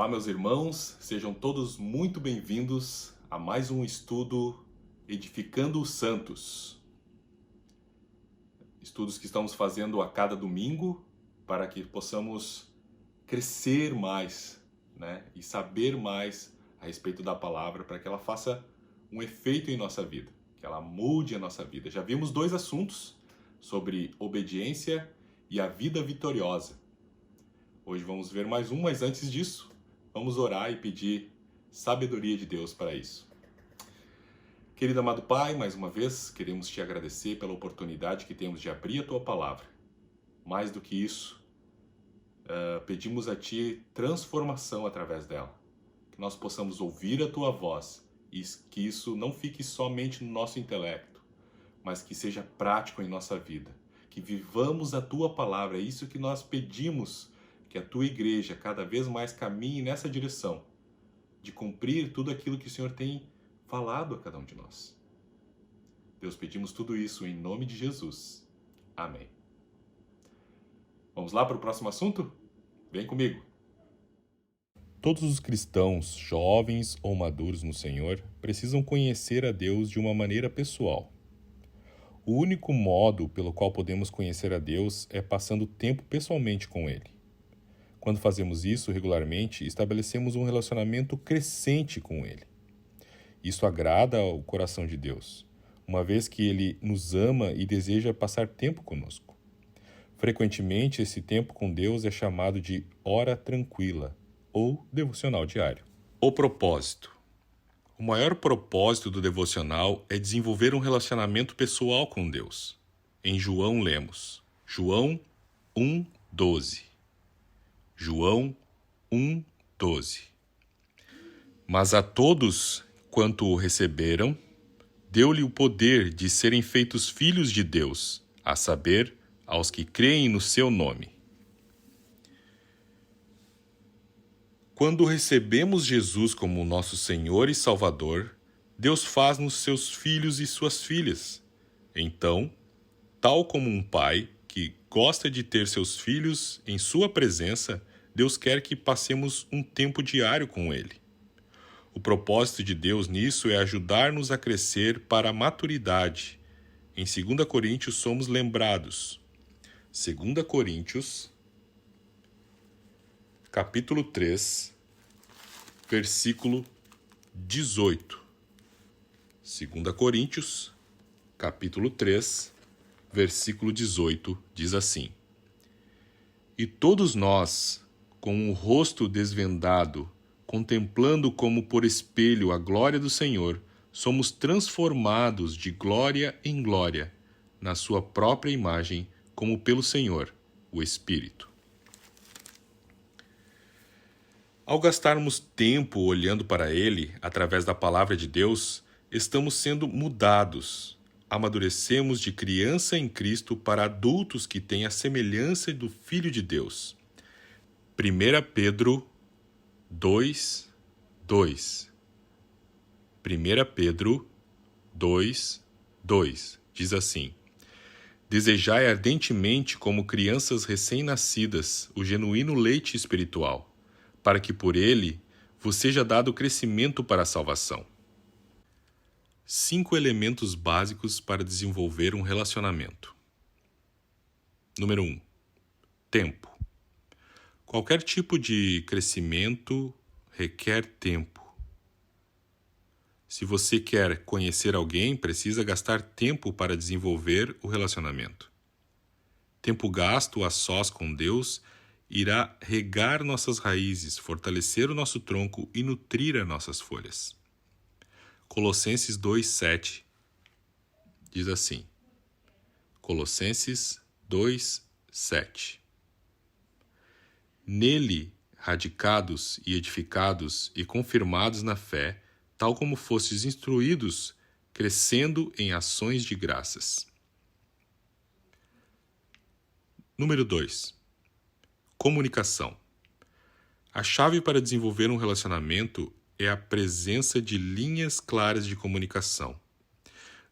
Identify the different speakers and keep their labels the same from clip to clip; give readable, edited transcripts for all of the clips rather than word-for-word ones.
Speaker 1: Olá, meus irmãos, sejam todos muito bem-vindos a mais um estudo Edificando os Santos. Estudos que estamos fazendo a cada domingo para que possamos crescer mais, e saber mais a respeito da palavra, para que ela faça um efeito em nossa vida, que ela mude a nossa vida. Já vimos dois assuntos sobre obediência e a vida vitoriosa. Hoje vamos ver mais um, mas antes disso, vamos orar e pedir sabedoria de Deus para isso. Querido amado Pai, mais uma vez queremos te agradecer pela oportunidade que temos de abrir a Tua Palavra. Mais do que isso, pedimos a Ti transformação através dela. Que nós possamos ouvir a Tua voz e que isso não fique somente no nosso intelecto, mas que seja prático em nossa vida. Que vivamos a Tua Palavra, é isso que nós pedimos, que a Tua Igreja cada vez mais caminhe nessa direção, de cumprir tudo aquilo que o Senhor tem falado a cada um de nós. Deus, pedimos tudo isso em nome de Jesus. Amém. Vamos lá para o próximo assunto? Vem comigo. Todos os cristãos, jovens ou maduros no Senhor, precisam conhecer a Deus de uma maneira pessoal. O único modo pelo qual podemos conhecer a Deus é passando tempo pessoalmente com Ele. Quando fazemos isso regularmente, estabelecemos um relacionamento crescente com Ele. Isso agrada ao coração de Deus, uma vez que Ele nos ama e deseja passar tempo conosco. Frequentemente, esse tempo com Deus é chamado de hora tranquila ou devocional diário. O propósito. O maior propósito do devocional é desenvolver um relacionamento pessoal com Deus. Em João lemos, João 1:12. João 1:12. Mas a todos quanto o receberam, deu-lhe o poder de serem feitos filhos de Deus, a saber, aos que creem no seu nome. Quando recebemos Jesus como nosso Senhor e Salvador, Deus faz-nos seus filhos e suas filhas. Então, tal como um pai que gosta de ter seus filhos em sua presença, Deus quer que passemos um tempo diário com Ele. O propósito de Deus nisso é ajudar-nos a crescer para a maturidade. Em 2 Coríntios somos lembrados. 2 Coríntios, capítulo 3, versículo 18. 2 Coríntios, capítulo 3, versículo 18, diz assim: E todos nós, com o rosto desvendado, contemplando como por espelho a glória do Senhor, somos transformados de glória em glória, na sua própria imagem, como pelo Senhor, o Espírito. Ao gastarmos tempo olhando para Ele, através da Palavra de Deus, estamos sendo mudados. Amadurecemos de criança em Cristo para adultos que têm a semelhança do Filho de Deus. 1 Pedro 2:2. 1 Pedro 2:2 diz assim: Desejai ardentemente, como crianças recém-nascidas, o genuíno leite espiritual, para que por ele vos seja dado crescimento para a salvação. 5 elementos básicos para desenvolver um relacionamento. Número 1. Tempo. Qualquer tipo de crescimento requer tempo. Se você quer conhecer alguém, precisa gastar tempo para desenvolver o relacionamento. Tempo gasto a sós com Deus irá regar nossas raízes, fortalecer o nosso tronco e nutrir as nossas folhas. Colossenses 2:7 diz assim. Colossenses 2:7. Nele, radicados e edificados e confirmados na fé, tal como fostes instruídos, crescendo em ações de graças. Número 2. Comunicação. A chave para desenvolver um relacionamento é a presença de linhas claras de comunicação.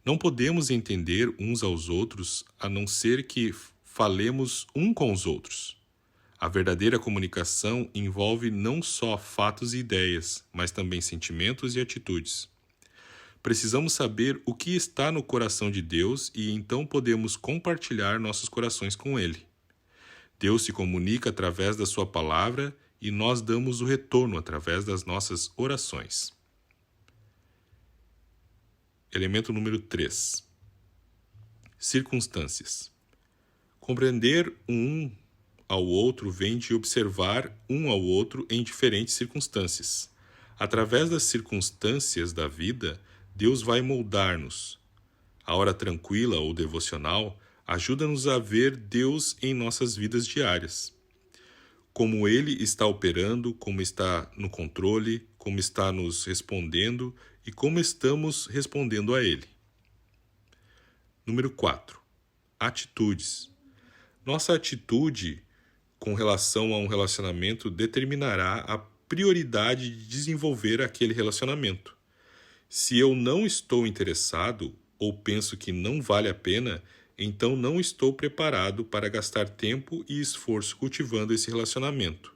Speaker 1: Não podemos entender uns aos outros a não ser que falemos um com os outros.
Speaker 2: A verdadeira comunicação envolve não só fatos e ideias, mas também sentimentos e atitudes. Precisamos saber o que está no coração de Deus e então podemos compartilhar nossos corações com Ele. Deus se comunica através da sua palavra e nós damos o retorno através das nossas orações. Elemento número 3. Circunstâncias. Compreender um ao outro vem de observar um ao outro em diferentes circunstâncias. Através das circunstâncias da vida, Deus vai moldar-nos. A hora tranquila ou devocional ajuda-nos a ver Deus em nossas vidas diárias. Como Ele está operando, como está no controle, como está nos respondendo e como estamos respondendo a Ele. Número 4. Atitudes. Nossa atitude com relação a um relacionamento determinará a prioridade de desenvolver aquele relacionamento. Se eu não estou interessado ou penso que não vale a pena, então não estou preparado para gastar tempo e esforço cultivando esse relacionamento.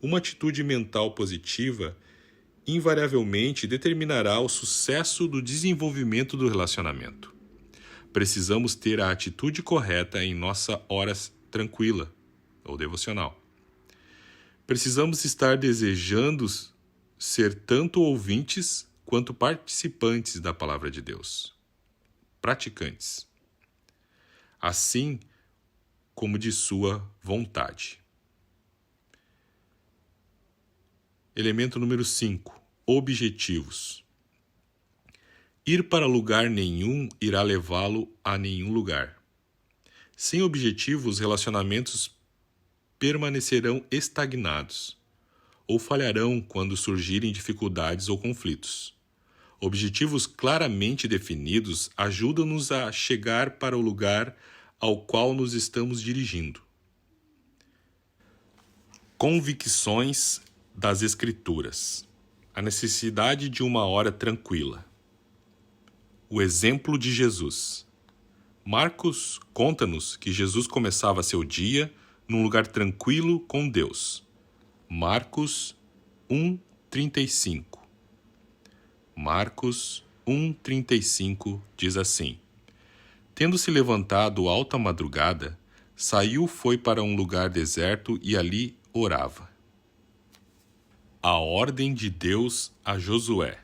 Speaker 2: Uma atitude mental positiva invariavelmente determinará o sucesso do desenvolvimento do relacionamento. Precisamos ter a atitude correta em nossa hora tranquila ou devocional. Precisamos estar desejando ser tanto ouvintes quanto participantes da palavra de Deus. Praticantes. Assim como de sua vontade. Elemento número 5. Objetivos. Ir para lugar nenhum irá levá-lo a nenhum lugar. Sem objetivos, os relacionamentos permanecerão estagnados ou falharão quando surgirem dificuldades ou conflitos. Objetivos claramente definidos ajudam-nos a chegar para o lugar ao qual nos estamos dirigindo. Convicções das Escrituras. A necessidade de uma hora tranquila. O exemplo de Jesus. Marcos conta-nos que Jesus começava seu dia num lugar tranquilo com Deus. Marcos 1:35. Marcos 1:35 diz assim: Tendo se levantado alta madrugada, saiu, foi para um lugar deserto e ali orava. A ordem de Deus a Josué.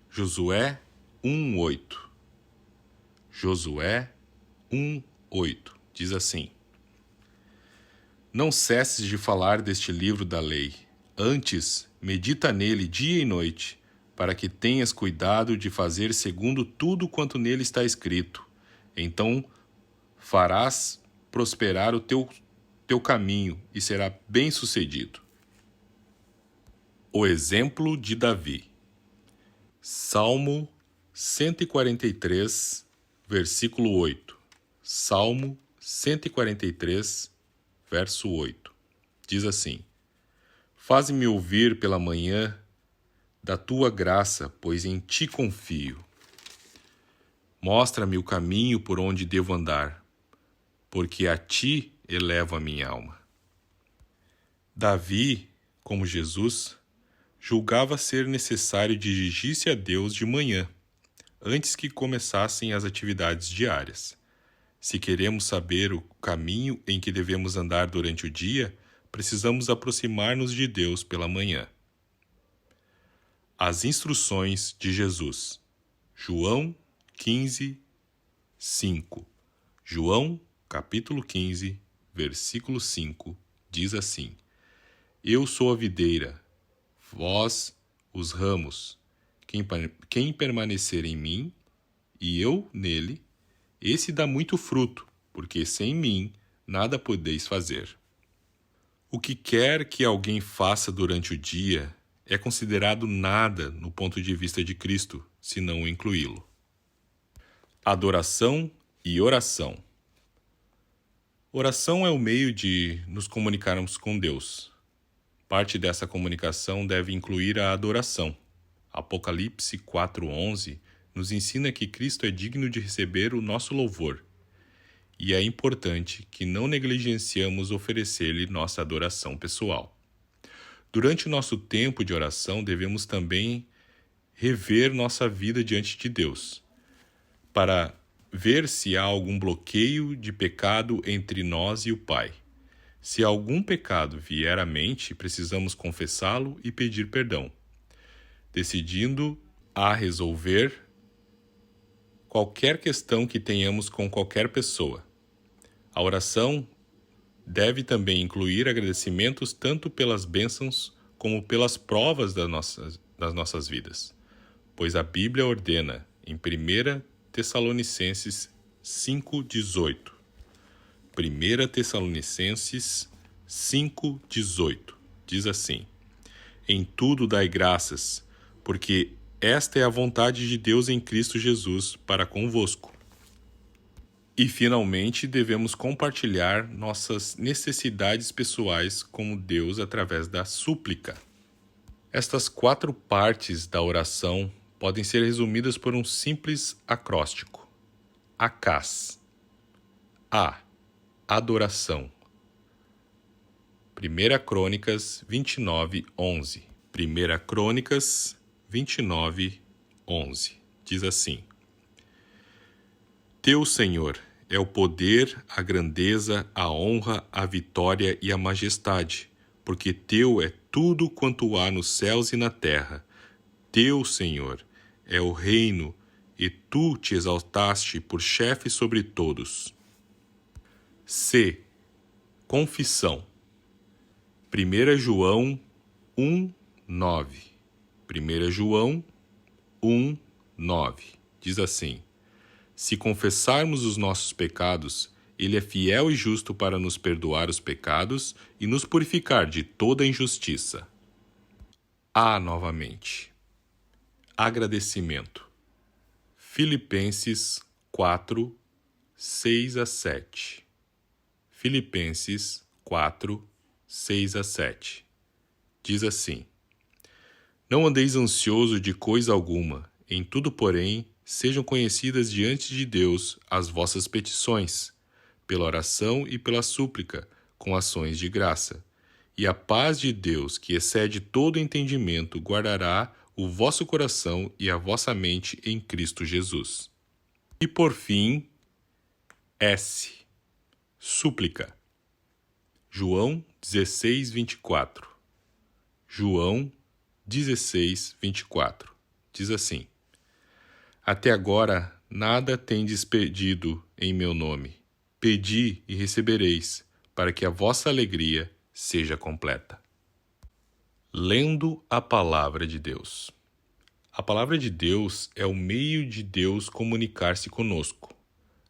Speaker 2: Josué 1:8. Josué 1:8 diz assim: Não cesses de falar deste livro da lei, antes medita nele dia e noite, para que tenhas cuidado de fazer segundo tudo quanto nele está escrito. Então farás prosperar o teu caminho e será bem-sucedido. O exemplo de Davi. Salmo 143, versículo 8. Salmo 143, verso 8. Diz assim: Faze-me ouvir pela manhã da tua graça, pois em ti confio. Mostra-me o caminho por onde devo andar, porque a ti elevo a minha alma. Davi, como Jesus, julgava ser necessário dirigir-se a Deus de manhã, antes que começassem as atividades diárias. Se queremos saber o caminho em que devemos andar durante o dia, precisamos aproximar-nos de Deus pela manhã. As instruções de Jesus. João 15, 5. João, capítulo 15, versículo 5, diz assim: Eu sou a videira, vós os ramos. Quem permanecer em mim e eu nele, esse dá muito fruto, porque sem mim nada podeis fazer. O que quer que alguém faça durante o dia é considerado nada no ponto de vista de Cristo, se não incluí-lo. Adoração e oração. Oração é o meio de nos comunicarmos com Deus. Parte dessa comunicação deve incluir a adoração. Apocalipse 4:11 nos ensina que Cristo é digno de receber o nosso louvor. e é importante que não negligenciemos oferecer-lhe nossa adoração pessoal. Durante o nosso tempo de oração, devemos também rever nossa vida diante de Deus, para ver se há algum bloqueio de pecado entre nós e o Pai. Se algum pecado vier à mente, precisamos confessá-lo e pedir perdão, decidindo a resolver qualquer questão que tenhamos com qualquer pessoa. A oração deve também incluir agradecimentos tanto pelas bênçãos como pelas provas das nossas vidas, pois a Bíblia ordena em 1 Tessalonicenses 5,18. 1 Tessalonicenses 5,18 diz assim: Em tudo dai graças, porque esta é a vontade de Deus em Cristo Jesus para convosco. E, finalmente, devemos compartilhar nossas necessidades pessoais com Deus através da súplica. Estas 4 partes da oração podem ser resumidas por um simples acróstico. ACAS. A. Adoração. 1 Crônicas 29:11. 1 Crônicas 29:11. Diz assim: Teu, Senhor, é o poder, a grandeza, a honra, a vitória e a majestade, porque teu é tudo quanto há nos céus e na terra. Teu, Senhor, é o reino, e tu te exaltaste por chefe sobre todos. C. Confissão. 1 João 1:9. 1 João 1:9. Diz assim: Se confessarmos os nossos pecados, Ele é fiel e justo para nos perdoar os pecados e nos purificar de toda injustiça. A novamente. Agradecimento. Filipenses 4, 6-7. Filipenses 4, 6-7. Diz assim: Não andeis ansioso de coisa alguma, em tudo, porém, sejam conhecidas diante de Deus as vossas petições, pela oração e pela súplica, com ações de graça. E a paz de Deus, que excede todo entendimento, guardará o vosso coração e a vossa mente em Cristo Jesus. E por fim, S. Súplica. João 16:24. João 16:24. Diz assim: Até agora nada tendes pedido em meu nome. Pedi e recebereis, para que a vossa alegria seja completa. Lendo a Palavra de Deus. A Palavra de Deus é o meio de Deus comunicar-se conosco.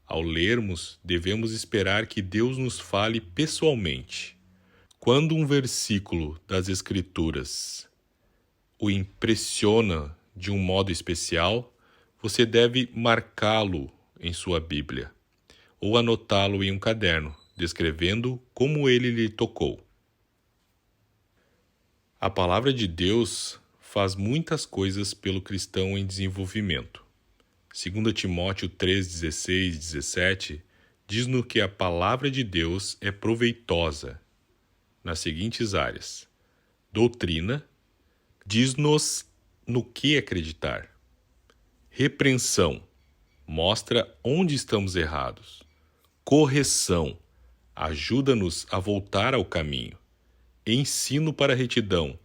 Speaker 2: Ao lermos, devemos esperar que Deus nos fale pessoalmente. Quando um versículo das Escrituras o impressiona de um modo especial, você deve marcá-lo em sua Bíblia ou anotá-lo em um caderno, descrevendo como ele lhe tocou. A Palavra de Deus faz muitas coisas pelo cristão em desenvolvimento. 2 Timóteo 3:16-17 diz-nos que a Palavra de Deus é proveitosa nas seguintes áreas: doutrina, diz-nos no que acreditar; repreensão, mostra onde estamos errados; correção, ajuda-nos a voltar ao caminho; ensino para a retidão,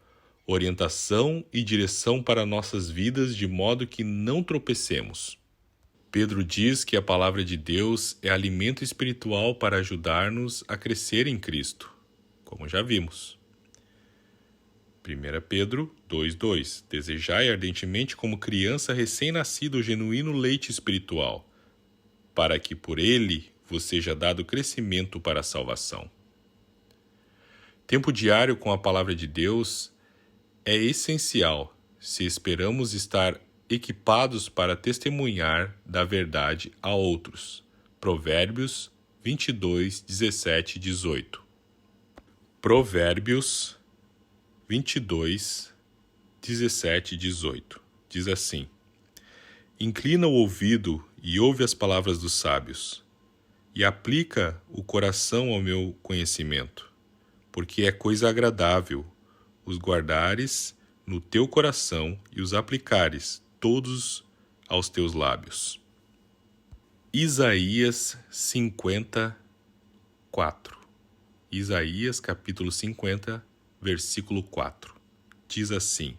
Speaker 2: orientação e direção para nossas vidas de modo que não tropecemos. Pedro diz que a Palavra de Deus é alimento espiritual para ajudar-nos a crescer em Cristo, como já vimos. 1 Pedro 2:2. Desejai ardentemente como criança recém-nascida o genuíno leite espiritual, para que por ele vos seja dado crescimento para a salvação. Tempo diário com a Palavra de Deus é essencial se esperamos estar equipados para testemunhar da verdade a outros. Provérbios 22:17-18. Provérbios 22:17-18. Diz assim: Inclina o ouvido e ouve as palavras dos sábios, e aplica o coração ao meu conhecimento, porque é coisa agradável os guardares no teu coração e os aplicares todos aos teus lábios. Isaías 54. Isaías capítulo 50, versículo 4. Diz assim: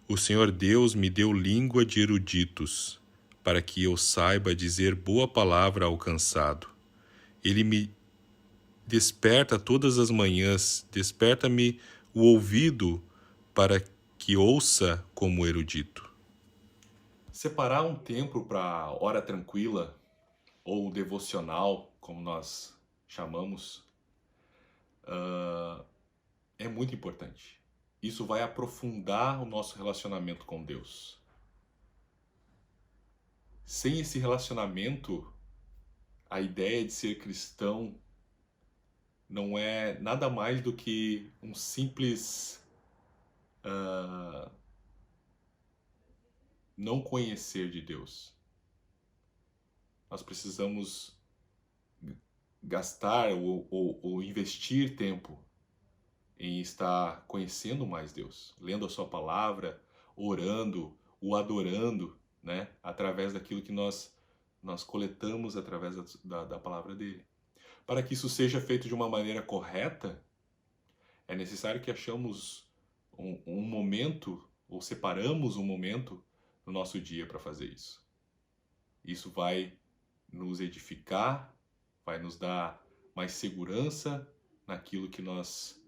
Speaker 2: O Senhor Deus me deu língua de eruditos, para que eu saiba dizer boa palavra ao cansado. Ele me desperta todas as manhãs, desperta-me o ouvido para que ouça como erudito.
Speaker 1: Separar um tempo para hora tranquila ou devocional, como nós chamamos, é muito importante. Isso vai aprofundar o nosso relacionamento com Deus. Sem esse relacionamento, a ideia de ser cristão não é nada mais do que um simples não conhecer de Deus. Nós precisamos gastar ou investir tempo em estar conhecendo mais Deus, lendo a sua palavra, orando, o adorando, né? Através daquilo que nós coletamos através da palavra dele. Para que isso seja feito de uma maneira correta, é necessário que achamos um momento, ou separamos um momento no nosso dia para fazer isso. Isso vai nos edificar, vai nos dar mais segurança naquilo que nós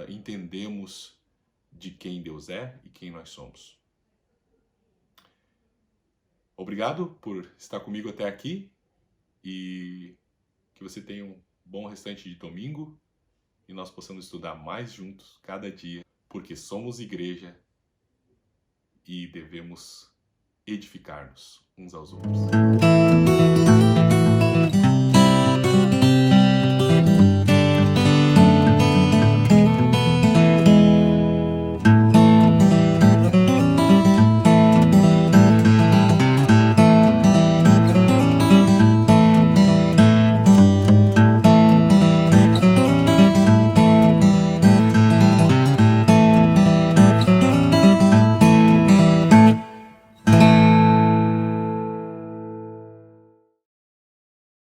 Speaker 1: entendemos de quem Deus é e quem nós somos. Obrigado por estar comigo até aqui e que você tenha um bom restante de domingo e nós possamos estudar mais juntos cada dia, porque somos igreja e devemos edificar-nos uns aos outros.